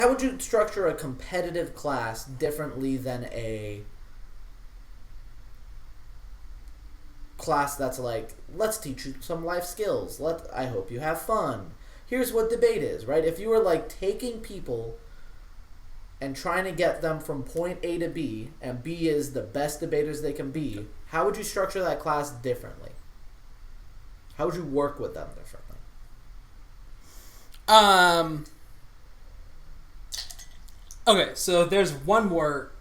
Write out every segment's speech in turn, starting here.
how would you structure a competitive class differently than a class that's like, let's teach you some life skills. I hope you have fun. Here's what debate is, right? If you were like taking people and trying to get them from point A to B, and B is the best debaters they can be, how would you structure that class differently? How would you work with them differently? Okay, so there's one more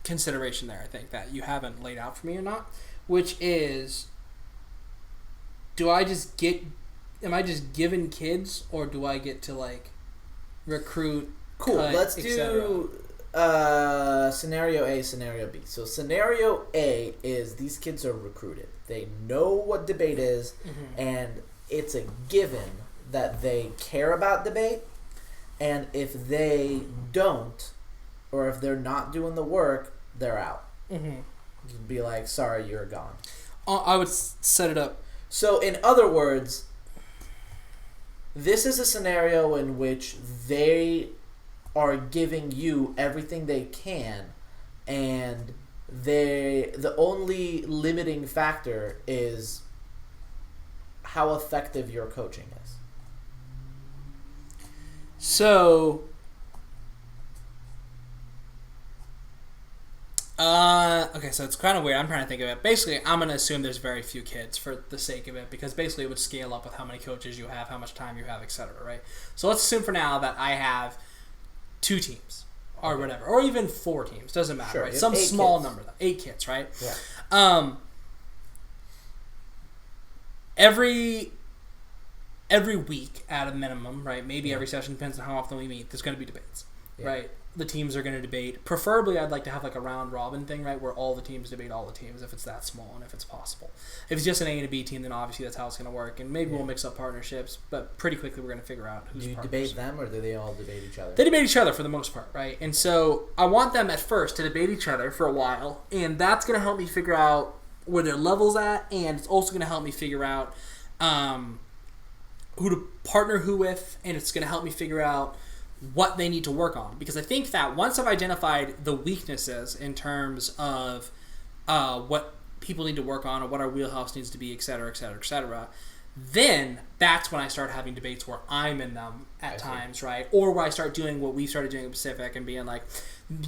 consideration there, I think, that you haven't laid out for me or not, which is, am I just giving kids, or do I get to, like, recruit, cool, cut, let's do scenario A, scenario B. So scenario A is these kids are recruited. They know what debate is, and it's a given that they care about debate, and if they don't, or if they're not doing the work, they're out. You'd be like, sorry, you're gone. I would set it up. So in other words, this is a scenario in which they are giving you everything they can, and the only limiting factor is how effective your coaching is. So, okay, so it's kind of weird. I'm trying to think of it. Basically, I'm going to assume there's very few kids for the sake of it, because basically it would scale up with how many coaches you have, how much time you have, etc., right? So let's assume for now that I have 2 teams, or whatever, or even 4 teams, doesn't matter, Sure, right? Some small number, 8 kids, right? Yeah. Every week at a minimum, right? Maybe every session, depends on how often we meet. There's going to be debates, right? The teams are going to debate. Preferably, I'd like to have like a round robin thing, right, where all the teams debate all the teams, if it's that small and if it's possible. If it's just an A and a B team, then obviously that's how it's going to work, and maybe we'll mix up partnerships. But pretty quickly, we're going to figure out who's. Do you partners. debate them, or do they all debate each other? They debate each other for the most part, right? And so I want them at first to debate each other for a while, and that's going to help me figure out where their level's at, and it's also going to help me figure out who to partner who with, and it's going to help me figure out what they need to work on. Because I think that once I've identified the weaknesses in terms of what people need to work on, or what our wheelhouse needs to be, et cetera, et cetera, et cetera, then that's when I start having debates where I'm in them at times, right? Or where I start doing what we started doing in Pacific and being like,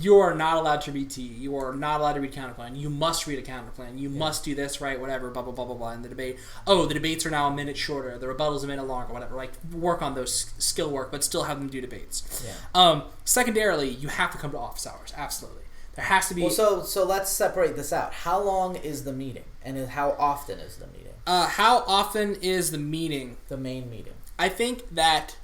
you are not allowed to read T. You are not allowed to read counterplan. You must read a counterplan. You must do this, right? Whatever, blah, blah, blah, blah, blah. And the debate, the debates are now a minute shorter. The rebuttal's a minute longer, whatever. Like, work on those skill work, but still have them do debates. Yeah. Secondarily, you have to come to office hours. Absolutely. There has to be... Well, so let's separate this out. How long is the meeting? And how often is the meeting? How often is the meeting? The main meeting. I think that...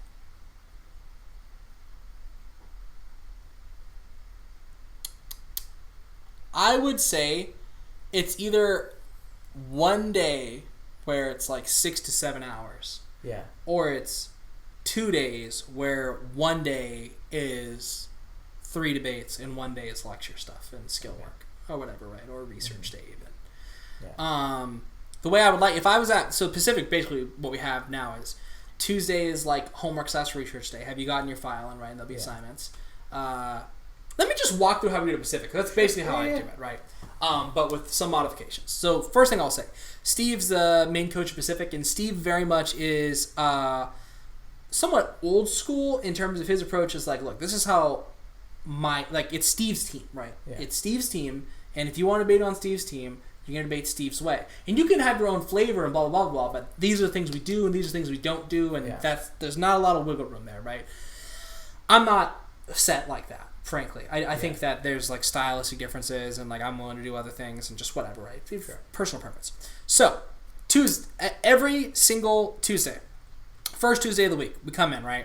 I would say it's either one day where it's like 6 to 7 hours. Yeah. Or it's 2 days where one day is 3 debates and one day is lecture stuff and skill work or whatever, right? Or research day even. Yeah. The way I would like, if I was at, so Pacific, basically what we have now is Tuesday is like homework / research day. Have you gotten your file in, right? And there'll be assignments. Let me just walk through how we do Pacific. That's basically how I do it, right? But with some modifications. So first thing I'll say, Steve's the main coach of Pacific, and Steve very much is somewhat old school in terms of his approach. Is like, look, this is how it's Steve's team, right? Yeah. It's Steve's team, and if you want to debate on Steve's team, you're going to debate Steve's way. And you can have your own flavor and blah, blah, blah, blah, but these are the things we do and these are the things we don't do, and there's not a lot of wiggle room there, right? I'm not set like that, frankly. I think that there's like stylistic differences, and like I'm willing to do other things and just whatever, right? Sure. Personal preference. So, every single Tuesday, first Tuesday of the week, we come in, right?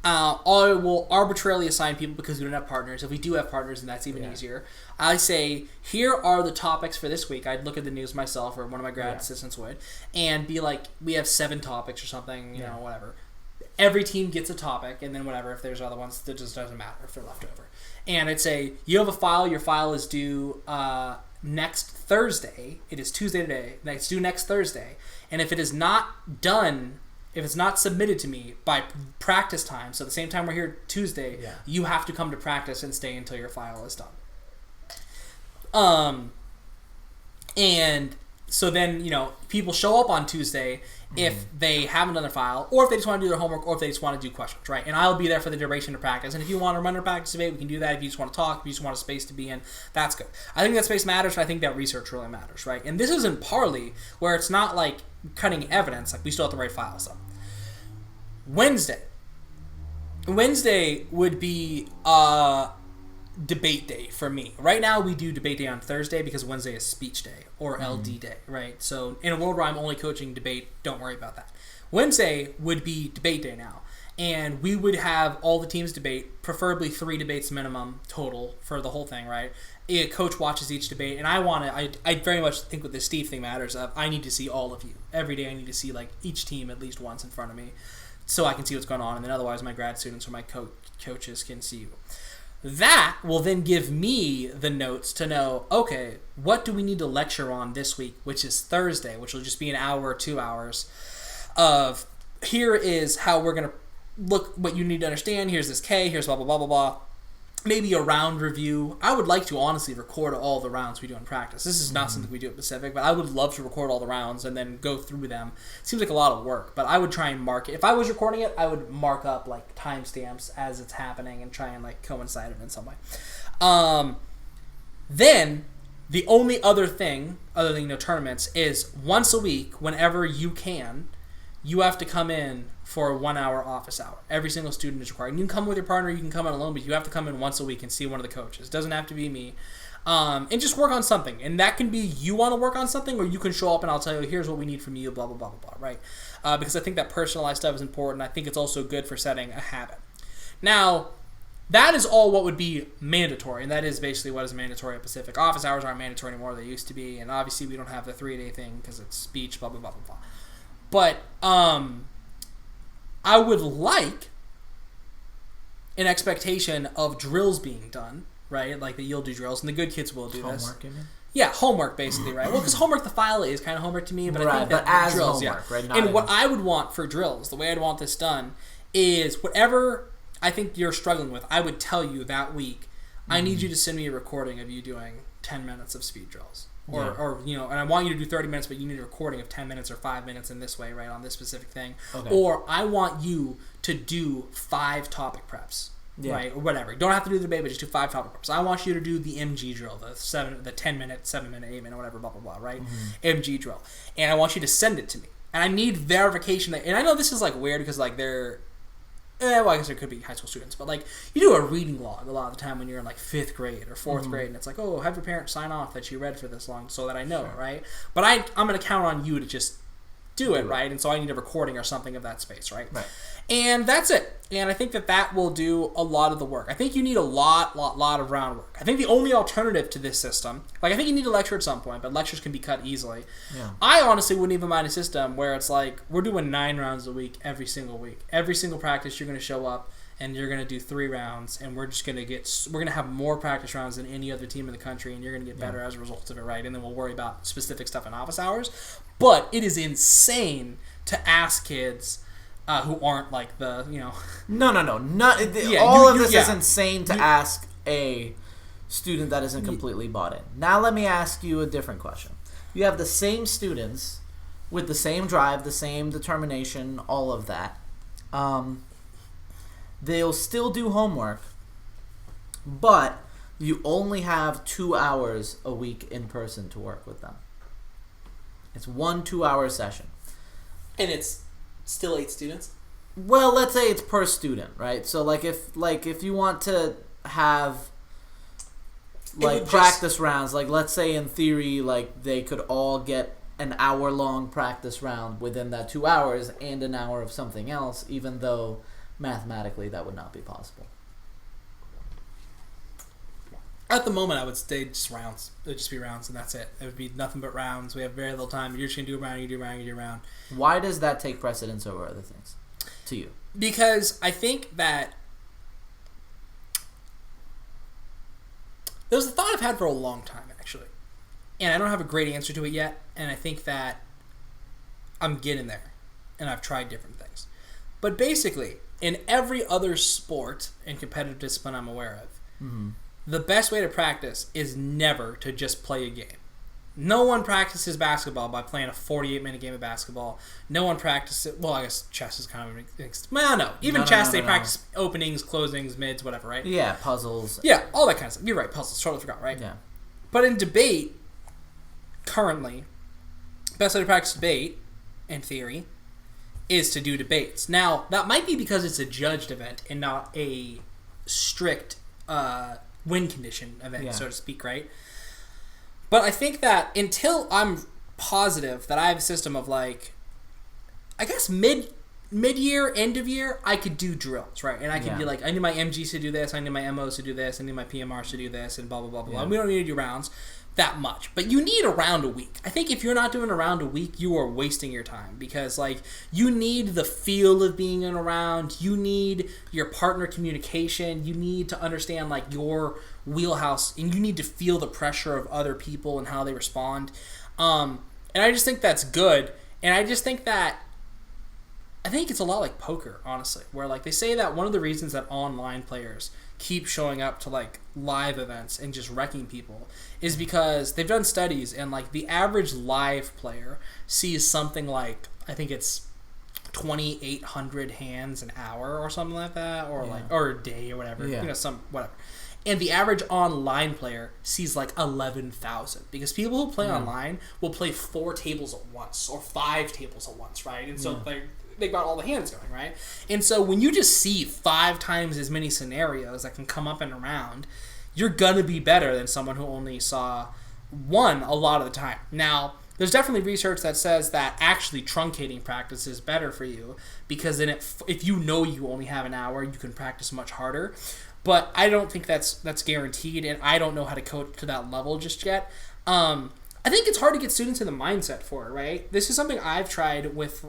I will arbitrarily assign people because we don't have partners. If we do have partners, then that's even easier. I say, here are the topics for this week. I'd look at the news myself, or one of my grad assistants would, and be like, we have 7 topics or something, you know, whatever. Every team gets a topic, and then whatever, if there's other ones, it just doesn't matter if they're left over. And I'd say, you have a file, your file is due next Thursday. It is Tuesday today. It's due next Thursday. And if it is not done if it's not submitted to me by practice time, so the same time we're here Tuesday, you have to come to practice and stay until your file is done. And so then, people show up on Tuesday if they haven't done their file, or if they just want to do their homework, or if they just want to do questions, right? And I'll be there for the duration of practice. And if you want to run a practice debate, we can do that. If you just want to talk, if you just want a space to be in, that's good. I think that space matters, and I think that research really matters, right? And this isn't Parley, where it's not like cutting evidence, like we still have to write files up. Wednesday would be debate day for me. Right now we do debate day on Thursday because Wednesday is speech day or LD day, right? So in a world where I'm only coaching debate, don't worry about that. Wednesday would be debate day now, and we would have all the teams debate, preferably 3 debates minimum total for the whole thing, right? A coach watches each debate, and I very much think with the Steve thing matters of I need to see all of you. Every day I need to see like each team at least once in front of me so I can see what's going on, and then otherwise my grad students or my coaches can see you. That will then give me the notes to know, okay, what do we need to lecture on this week, which is Thursday, which will just be an hour or 2 hours of here is how we're going to look, what you need to understand, here's this K, here's blah, blah, blah, blah, blah. Maybe a round review. I would like to honestly record all the rounds we do in practice. This is not something we do at Pacific, but I would love to record all the rounds and then go through them. It seems like a lot of work, but I would try and mark it. If I was recording it, I would mark up like timestamps as it's happening and try and like coincide it in some way. Then the only other thing, other than tournaments, is once a week, whenever you can, you have to come in for a 1 hour office hour. Every single student is required. You can come with your partner, you can come in alone, but you have to come in once a week and see one of the coaches. It doesn't have to be me. And just work on something. And that can be you want to work on something, or you can show up and I'll tell you, here's what we need from you, blah, blah, blah, blah, blah, right? Because I think that personalized stuff is important. I think it's also good for setting a habit. Now, that is all what would be mandatory, and that is basically what is mandatory at Pacific. Office hours aren't mandatory anymore. They used to be, and obviously we don't have the 3-day thing because it's speech, blah, blah, blah, blah, blah. But I would like an expectation of drills being done, right? Like that you'll do drills, and the good kids will do this. Homework, you mean? Yeah, homework basically, right? Well, because homework, the file is kind of homework to me, but I think that as drills, homework, right? And what I would want for drills, the way I'd want this done, is whatever I think you're struggling with, I would tell you that week, I need you to send me a recording of you doing 10 minutes of speed drills. Or and I want you to do 30 minutes, but you need a recording of 10 minutes or 5 minutes in this way, right, on this specific thing. Okay. Or I want you to do 5 topic preps, right, or whatever. You don't have to do the debate, but just do 5 topic preps. I want you to do the MG drill, the 10-minute, 7-minute, 8-minute, whatever, blah, blah, blah, right? MG drill. And I want you to send it to me. And I need verification. And I know this is, like, weird because, like, they're... well, I guess there could be high school students, but like you do a reading log a lot of the time when you're in like 5th grade or 4th grade, and it's like, oh, have your parents sign off that you read for this long so that I know, right? But I'm going to count on you to just do it, right? And so I need a recording or something of that space, right? And that's it. And I think that will do a lot of the work. I think you need a lot of round work. I think the only alternative to this system, like I think you need to lecture at some point, but lectures can be cut easily. Yeah. I honestly wouldn't even mind a system where it's like we're doing 9 rounds a week every single week. Every single practice you're going to show up and you're going to do 3 rounds, and we're going to have more practice rounds than any other team in the country, and you're going to get better as a result of it, right? And then we'll worry about specific stuff in office hours. But it is insane to ask kids who aren't like the, No. All of this is insane to ask a student that isn't completely bought in. Now let me ask you a different question. You have the same students with the same drive, the same determination, all of that. They'll still do homework, but you only have 2 hours a week in person to work with them. It's 1 2-hour session. And it's still 8 students? Well, let's say it's per student, right? So like if you want to have like practice rounds, like let's say in theory like they could all get an hour-long practice round within that 2 hours and an hour of something else, even though mathematically that would not be possible. At the moment, I would stay just rounds. It would just be rounds, and that's it. It would be nothing but rounds. We have very little time. You're just going to do a round, you do a round, you do a round. Why does that take precedence over other things to you? Because I think that there's a thought I've had for a long time, actually. And I don't have a great answer to it yet, and I think that I'm getting there. and I've tried different things. But basically, in every other sport and competitive discipline I'm aware of, the best way to practice is never to just play a game. No one practices basketball by playing a 48-minute game of basketball. No one practices... Well, I guess chess is kind of... Well, no. Even chess, they practice openings, closings, mids, whatever, right? Yeah, puzzles. Yeah, all that kind of stuff. You're right, puzzles. Totally forgot, right? Yeah. But in debate, currently, best way to practice debate, in theory, is to do debates. Now, that might be because it's a judged event and not a strict win condition event, so to speak, right? But I think that until I'm positive that I have a system of like, I guess mid-year, end of year, I could do drills, right? And I could be like, I need my MGs to do this, I need my MOs to do this, I need my PMRs to do this, and blah, blah, blah, blah. And we don't need to do rounds that much. But you need a round a week. I think if you're not doing a round a week, you are wasting your time because, like, you need the feel of being in a round. You need your partner communication. You need to understand, like, your wheelhouse, and you need to feel the pressure of other people and how they respond. And I just think that's good. And I just think that I think it's a lot like poker, honestly, where, like, they say that one of the reasons that online players keep showing up to, like, live events and just wrecking people is because they've done studies, and, like, the average live player sees something like, I think it's 2,800 hands an hour or something like that, or like, or a day or whatever, you know, whatever. And the average online player sees like 11,000 because people who play online will play 4 tables at once or 5 tables at once, right? And so they've got all the hands going, right? And so when you just see 5 times as many scenarios that can come up in a round, you're gonna be better than someone who only saw one a lot of the time. Now, there's definitely research that says that actually truncating practice is better for you because then if you know you only have an hour, you can practice much harder. But I don't think that's guaranteed, and I don't know how to coach to that level just yet. I think it's hard to get students in the mindset for it, right? This is something I've tried with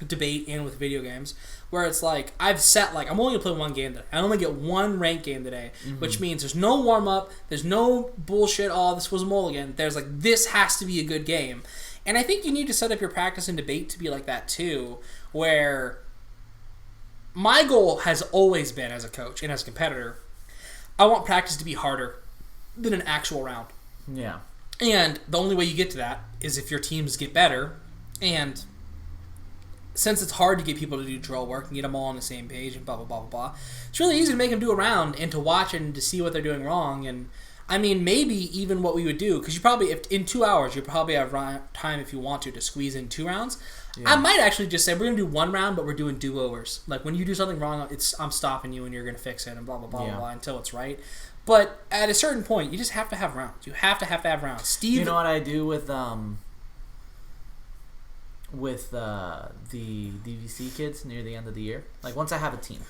debate and with video games, where it's like I've set like I'm only gonna play one game today. I only get one ranked game today, which means there's no warm up, there's no bullshit. Oh, this was a mulligan. There's like this has to be a good game, and I think you need to set up your practice and debate to be like that too, where. My goal has always been, as a coach and as a competitor, I want practice to be harder than an actual round. Yeah. And the only way you get to that is if your teams get better. And since it's hard to get people to do drill work and get them all on the same page and blah, blah, blah, blah, blah, it's really easy to make them do a round and to watch and to see what they're doing wrong. And, I mean, maybe even what we would do, because you probably, if in 2 hours, you probably have time if you want to squeeze in 2 rounds. Yeah. I might actually just say we're gonna do one round, but we're doing do-overs. Like when you do something wrong, I'm stopping you and you're gonna fix it and blah blah blah blah until it's right. But at a certain point, you just have to have rounds. You have to have rounds. Steve, you know what I do with the DVC kids near the end of the year? Like once I have a team,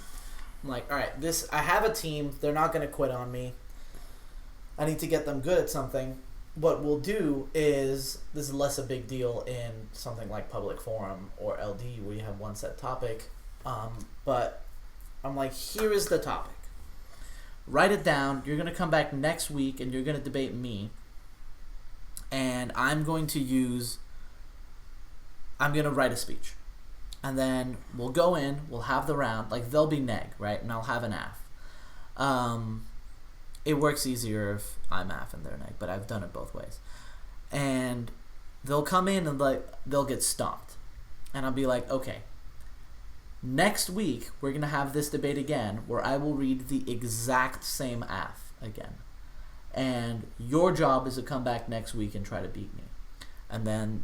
I'm like, all right, I have a team. They're not gonna quit on me. I need to get them good at something. What we'll do is, this is less a big deal in something like Public Forum or LD where you have one set topic, but I'm like, here is the topic. Write it down. You're going to come back next week and you're going to debate me, and I'm going to write a speech. And then we'll go in, we'll have the round, like they'll be neg, right? And I'll have an AF. It works easier if I'm AF and they're neg, but I've done it both ways. And they'll come in and like they'll get stomped. And I'll be like, okay, next week we're going to have this debate again where I will read the exact same AF again. And your job is to come back next week and try to beat me. And then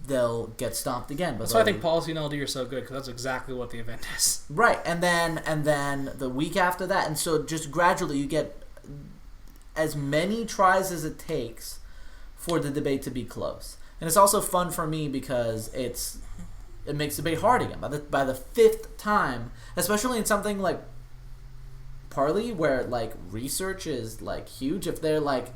they'll get stomped again. But that's why I think policy and LD are so good, because that's exactly what the event is. Right. And then the week after that. And so just gradually you get as many tries as it takes for the debate to be close. And it's also fun for me because it makes debate hard again. By the 5th time, especially in something like Parley where like research is like huge, if they're like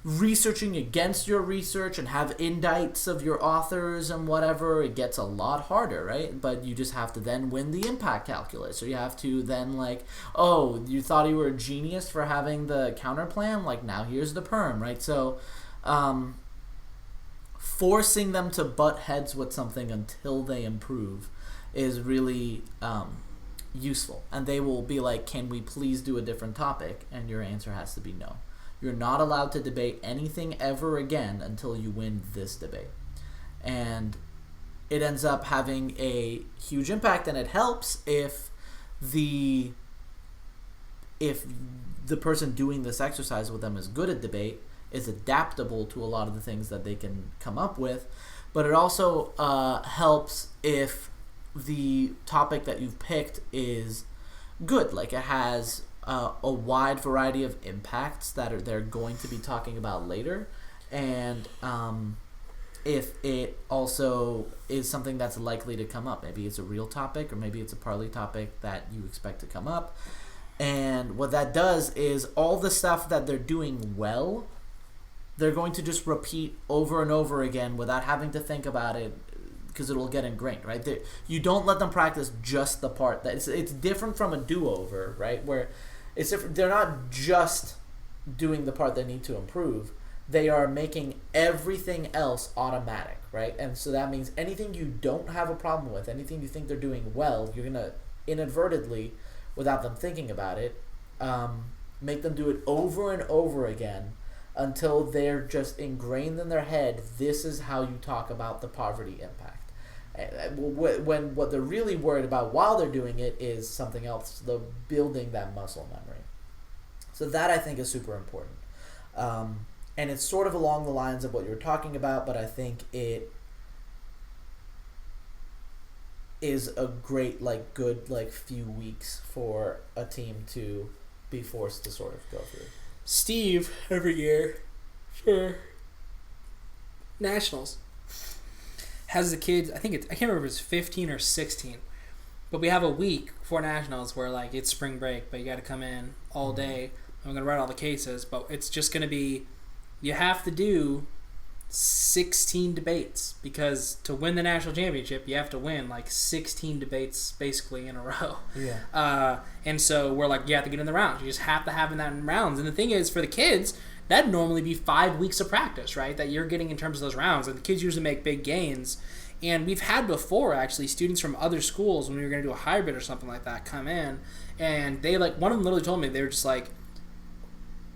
researching against your research and have indicts of your authors and whatever, it gets a lot harder, right? But you just have to then win the impact calculus. So you have to then like, oh, you thought you were a genius for having the counter plan? Like now here's the perm, right? So forcing them to butt heads with something until they improve is really useful. And they will be like, can we please do a different topic? And your answer has to be no. You're not allowed to debate anything ever again until you win this debate. And it ends up having a huge impact, and it helps if the person doing this exercise with them is good at debate, is adaptable to a lot of the things that they can come up with. But it also helps if the topic that you've picked is good, like it has a wide variety of impacts that they're going to be talking about later, and if it also is something that's likely to come up. Maybe it's a real topic, or maybe it's a parley topic that you expect to come up. And what that does is all the stuff that they're doing well, they're going to just repeat over and over again without having to think about it, because it'll get ingrained, right? You don't let them practice just the part that it's different from a do-over, right? Where it's different. They're not just doing the part they need to improve. They are making everything else automatic, right? And so that means anything you don't have a problem with, anything you think they're doing well, you're gonna inadvertently, without them thinking about it, make them do it over and over again until they're just ingrained in their head. This is how you talk about the poverty impact. When what they're really worried about while they're doing it is something else, the building that muscle memory. So that, I think, is super important. And it's sort of along the lines of what you were talking about, but I think it is a great, good few weeks for a team to be forced to sort of go through. Steve, every year for Nationals, has the kids, I can't remember if it's 15 or 16, but we have a week for Nationals where it's spring break, but you got to come in all day. I'm going to write all the cases, but it's just going to be, you have to do 16 debates, because to win the national championship, you have to win 16 debates basically in a row. Yeah. And so we're you have to get in the rounds. You just have to have in that in rounds. And the thing is, for the kids, that'd normally be 5 weeks of practice, right? That you're getting in terms of those rounds. And the kids usually make big gains. And we've had before, actually, students from other schools, when we were going to do a hybrid or something like that, come in. And they, one of them literally told me, they were just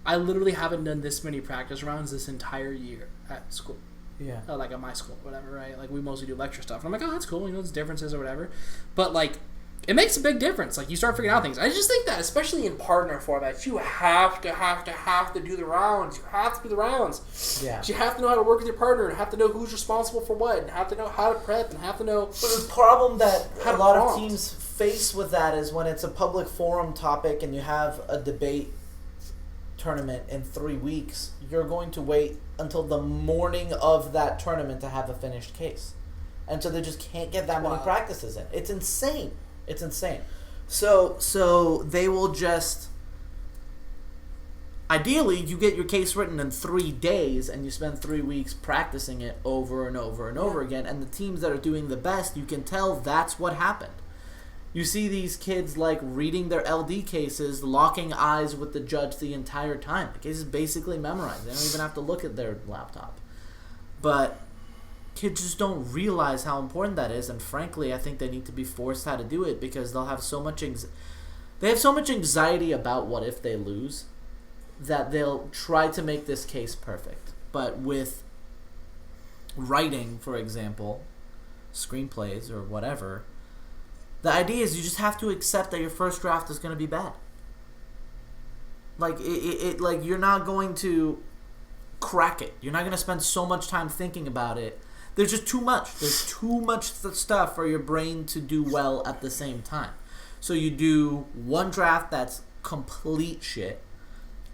I literally haven't done this many practice rounds this entire year at school. Yeah. At my school, whatever, right? We mostly do lecture stuff. And I'm oh, that's cool, there's differences or whatever. But, it makes a big difference. You start figuring out things. I just think that, especially in partner format, you have to do the rounds. You have to do the rounds. Yeah. You have to know how to work with your partner, and have to know who's responsible for what, and have to know how to prep, and have to know... But the problem that a lot of teams face with that is when it's a public forum topic and you have a debate tournament in 3 weeks, you're going to wait until the morning of that tournament to have a finished case. And so they just can't get that many practices in. It's insane. It's insane. So they will just... Ideally, you get your case written in 3 days and you spend 3 weeks practicing it over and over and over again. And the teams that are doing the best, you can tell that's what happened. You see these kids reading their LD cases, locking eyes with the judge the entire time. The case is basically memorized. They don't even have to look at their laptop. But kids just don't realize how important that is, and frankly, I think they need to be forced how to do it, because they'll have so much anxiety about what if they lose that they'll try to make this case perfect. But with writing, for example, screenplays or whatever, the idea is you just have to accept that your first draft is going to be bad. You're not going to crack it. You're not going to spend so much time thinking about it. There's just too much. There's too much stuff for your brain to do well at the same time. So you do one draft that's complete shit,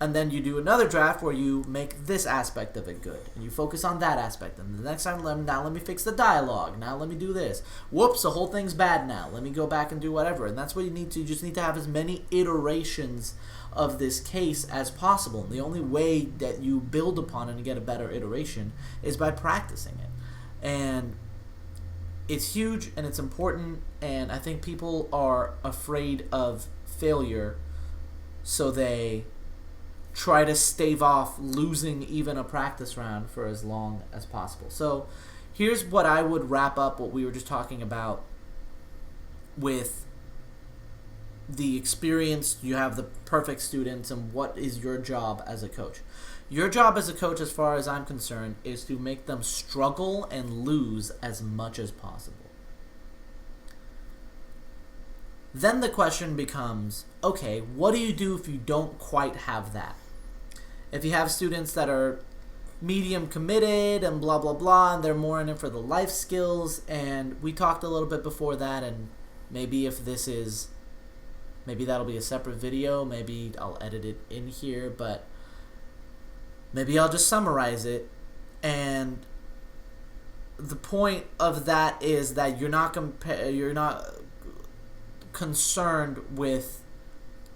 and then you do another draft where you make this aspect of it good, and you focus on that aspect. And the next time, now let me fix the dialogue. Now let me do this. Whoops, the whole thing's bad now. Let me go back and do whatever. And that's what you need to. You just need to have as many iterations of this case as possible. And the only way that you build upon it and get a better iteration is by practicing it. And it's huge and it's important, and I think people are afraid of failure, so they try to stave off losing even a practice round for as long as possible. So here's what I would wrap up what we were just talking about with the experience. You have the perfect students, and what is your job as a coach? Your job as a coach, as far as I'm concerned, is to make them struggle and lose as much as possible. Then the question becomes, okay, what do you do if you don't quite have that? If you have students that are medium committed and blah, blah, blah, and they're more in it for the life skills, and we talked a little bit before that, and maybe if this is, maybe that'll be a separate video, maybe I'll edit it in here, but maybe I'll just summarize it. And the point of that is that you're not concerned with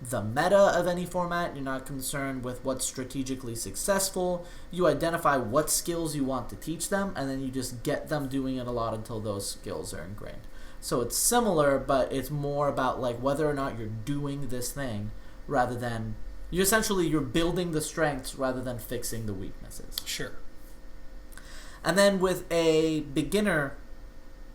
the meta of any format. You're not concerned with what's strategically successful. You identify what skills you want to teach them, and then you just get them doing it a lot until those skills are ingrained. So it's similar, but it's more about like whether or not you're doing this thing rather than you're building the strengths rather than fixing the weaknesses. Sure. And then with a beginner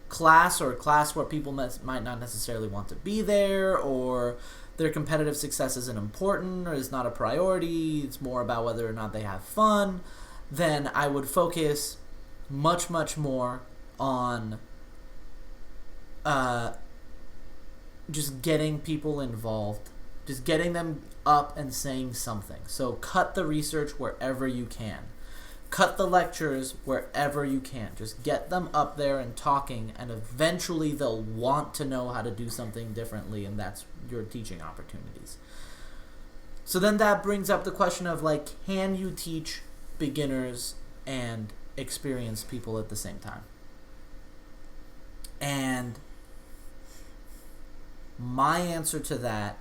class, or a class where people might not necessarily want to be there, or their competitive success isn't important or is not a priority, it's more about whether or not they have fun, then I would focus much, much more on just getting people involved, just getting them up and saying something. So cut the research wherever you can. Cut the lectures wherever you can. Just get them up there and talking, and eventually they'll want to know how to do something differently, and that's your teaching opportunities. So then that brings up the question of, like, can you teach beginners and experienced people at the same time? And my answer to that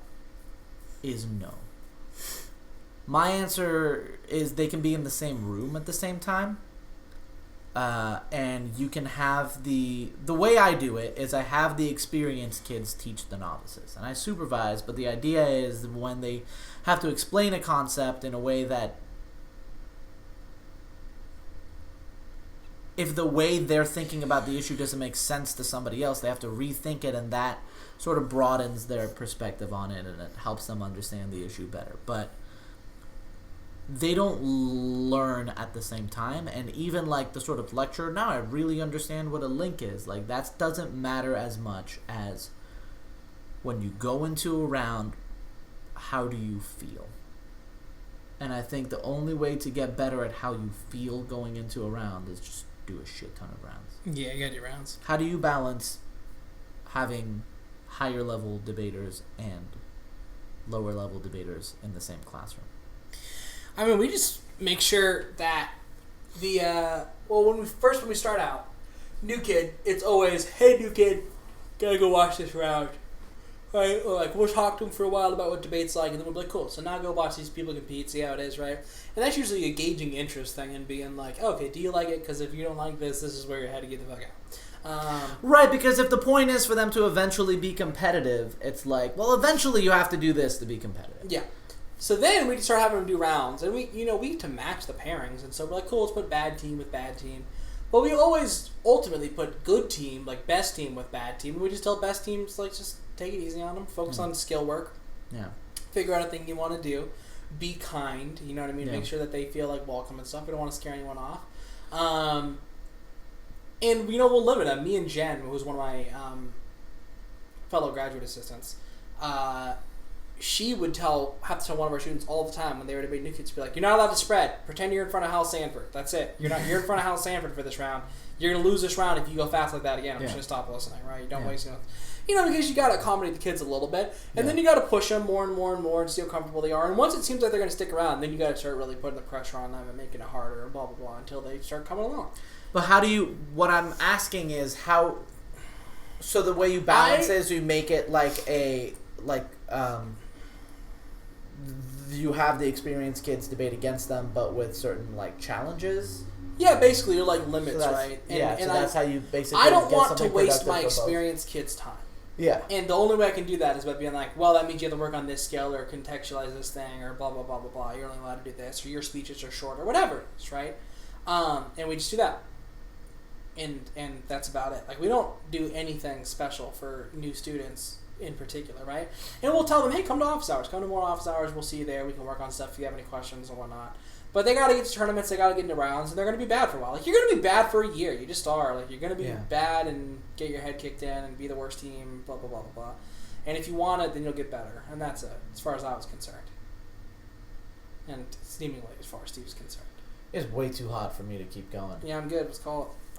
is no. My answer is they can be in the same room at the same time. And you can have the way I do it is I have the experienced kids teach the novices. And I supervise, but the idea is when they have to explain a concept in a way that if the way they're thinking about the issue doesn't make sense to somebody else, they have to rethink it, and that sort of broadens their perspective on it, and it helps them understand the issue better. But they don't learn at the same time, and even like the sort of lecture, now I really understand what a link is. Like, that doesn't matter as much as when you go into a round, how do you feel? And I think the only way to get better at how you feel going into a round is just do a shit ton of rounds. Yeah, you gotta do rounds. How do you balance having higher level debaters and lower level debaters in the same classroom? I mean, we just make sure that when we start out, new kid, it's always, hey, new kid, gotta go watch this round. Right? Or like, we'll talk to them for a while about what debate's like, and then we'll be like, cool, so now go watch these people compete, see how it is, right? And that's usually a gauging interest thing and being like, okay, do you like it? Because if you don't like this is where you're headed, get the fuck out. Right, because if the point is for them to eventually be competitive, it's like, well, eventually you have to do this to be competitive. Yeah. So then we start having them do rounds, and we need to match the pairings, and so we're like, cool, let's put bad team with bad team. But we always ultimately put good team, like best team with bad team, and we just tell best teams, like, just take it easy on them, focus on skill work, figure out a thing you want to do, be kind, you know what I mean, make sure that they feel like welcome and stuff, we don't want to scare anyone off. And, we'll limit them. Me and Jen, who's one of my fellow graduate assistants, she would have to tell one of our students all the time when they were debating new kids, be like, you're not allowed to spread. Pretend you're in front of Hal Sanford. That's it. You're in front of Hal Sanford for this round. You're going to lose this round if you go fast like that again. I'm just going to stop listening, right? You don't waste because you got to accommodate the kids a little bit. And then you got to push them more and more and more and see how comfortable they are. And once it seems like they're going to stick around, then you got to start really putting the pressure on them and making it harder and blah, blah, blah until they start coming along. But what I'm asking is how, so the way you balance is you make it you have the experienced kids debate against them, but with certain like challenges. Yeah, basically, you're like limits, right? And that's how you basically. I don't want to waste my experienced kids' time. Yeah. And the only way I can do that is by being like, well, that means you have to work on this skill or contextualize this thing or blah, blah, blah, blah, blah. You're only allowed to do this or your speeches are short or whatever it is, right? And we just do that. And that's about it. Like, we don't do anything special for new students in particular, right? And we'll tell them, hey, come to office hours. Come to more office hours. We'll see you there. We can work on stuff if you have any questions or whatnot. But they got to get to tournaments. They got to get into rounds. And they're going to be bad for a while. Like, you're going to be bad for a year. You just are. Like, you're going to be bad and get your head kicked in and be the worst team, blah, blah, blah, blah, blah. And if you want it, then you'll get better. And that's it, as far as I was concerned. And seemingly as far as Steve's concerned. It's way too hot for me to keep going. Yeah, I'm good. Let's call it.